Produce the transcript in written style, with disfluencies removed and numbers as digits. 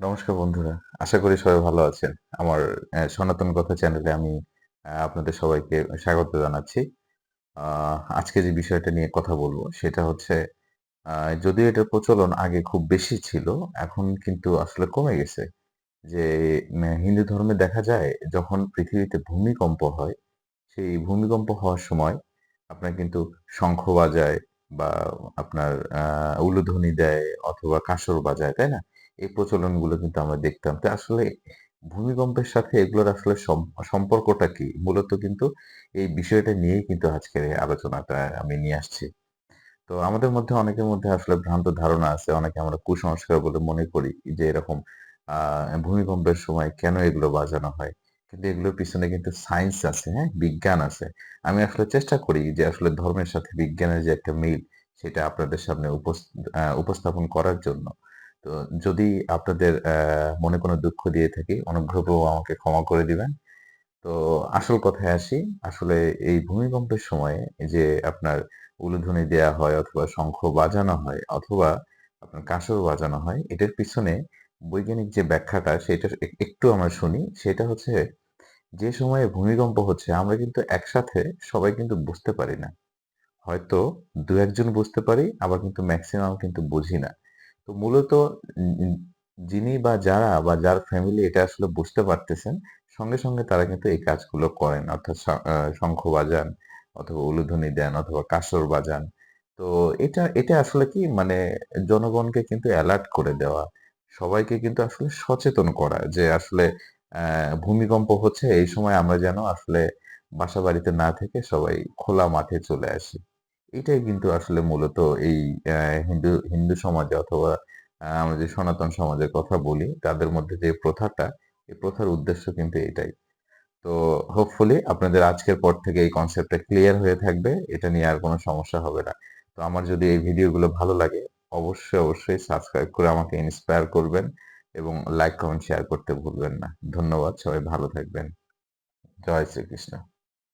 নমস্কার বন্ধুরা। আশা করি সবাই ভালো আছেন। আমার সনাতন কথা চ্যানেলে আমি আপনাদের সবাইকে স্বাগত জানাচ্ছি। আ আজকে যে বিষয়টা নিয়ে কথা বলব সেটা হচ্ছে আ যদিও এটার প্রচলন আগে খুব বেশি ছিল, এখন কিন্তু আসলে কমে গেছে। যে হিন্দু ধর্মে দেখা যায় যখন পৃথিবীতে ভূমিকম্প হয়, সেই ভূমিকম্প হওয়ার সময় আপনার কিন্তু শঙ্খ বাজায় বা আপনার উলুধ্বনি দেয় অথবা কাসর বাজায়, তাই না? এই প্রচলনগুলো কিন্তু আমরা দেখতাম। তো আসলে ভূমিকম্পের সাথে এগুলোর আসলে সম্পর্কটা কি? মূলত কিন্তু এই বিষয়টা নিয়েই কিন্তু আজকের এই আলোচনাটা আমি নিয়ে আসছি। তো আমাদের মধ্যে অনেকের মধ্যে আসলে ভ্রান্ত ধারণা আছে। অনেকে আমরা কুসংস্কার বলে মনে করি যে এরকম আ ভূমিকম্পের সময় কেন এগুলো বাজানো হয়? কিন্তু এগুলোর পিছনে কিন্তু সায়েন্স আছে, হ্যাঁ? বিজ্ঞান আছে। আমি আসলে চেষ্টা করি যে আসলে ধর্মের সাথে বিজ্ঞানের যে একটা মিল সেটা আপনাদের সামনে উপস্থাপন করার জন্য। তো যদি আপনাদের মনে কোনো দুঃখ দিয়ে থাকি অনুগ্রহপূর্বক আমাকে ক্ষমা করে দিবেন। তো আসল কথায় আসি। আসলে এই ভূমিকম্পের সময়ে এই যে আপনার উলুধ্বনি দেয়া হয় অথবা শঙ্খ বাজানো হয় অথবা আপনার কাসর বাজানো হয়, এটার পিছনে বৈজ্ঞানিক যে ব্যাখ্যাটা সেটা একটু আমরা শুনি। সেটা হচ্ছে যে সময়ে ভূমিকম্প হচ্ছে আমরা কিন্তু একসাথে সবাই কিন্তু বুঝতে পারি না। হয়তো ২-১ জন বুঝতে পারি, আবার কিন্তু মেক্সিমাম কিন্তু বুঝি না। তো মূলত উম উম যিনি বা যারা বা যার ফ্যামিলি এটা আসলে বুঝতে পারতেছেন, সঙ্গে, সঙ্গে তারা কিন্তু এই কাজগুলো করেন। অর্থাৎ শঙ্খ বাজান অথবা উলুধ্বনি দেন অথবা কাসর বাজান। তো এটা আসলে কি মানে জনগণকে কিন্তু এলার্ট করে দেওয়া। সবাইকে কিন্তু আসলে সচেতন করা যে আসলে ভূমিকম্প হচ্ছে এই সময় আমরা যেন আসলে বাসাবাড়িতে না থেকে সবাই খোলা মাঠে চলে আসি। এটাই কিন্তু আসলে মূলত এই অ্যা হিন্দু সমাজে অথবা আমরা যে সনাতন সমাজের কথা বলি, তাদের মধ্যে যে প্রথাটা, এই প্রথার উদ্দেশ্য কিন্তু এটাই। তো হোপফুলি আপনাদের আজকের পর থেকে এই কনসেপ্টটা ক্লিয়ার হয়ে থাকবে। এটা নিয়ে আর কোনো সমস্যা হবে না। তো আমার যদি এই ভিডিওগুলো ভালো লাগে, অবশ্যই সাবস্ক্রাইব করে আমাকে ইন্সপায়ার করবেন এবং লাইক, কমেন্ট, শেয়ার করতে ভুলবেন না। ধন্যবাদ। সবাই ভালো থাকবেন। জয় শ্রীকৃষ্ণ।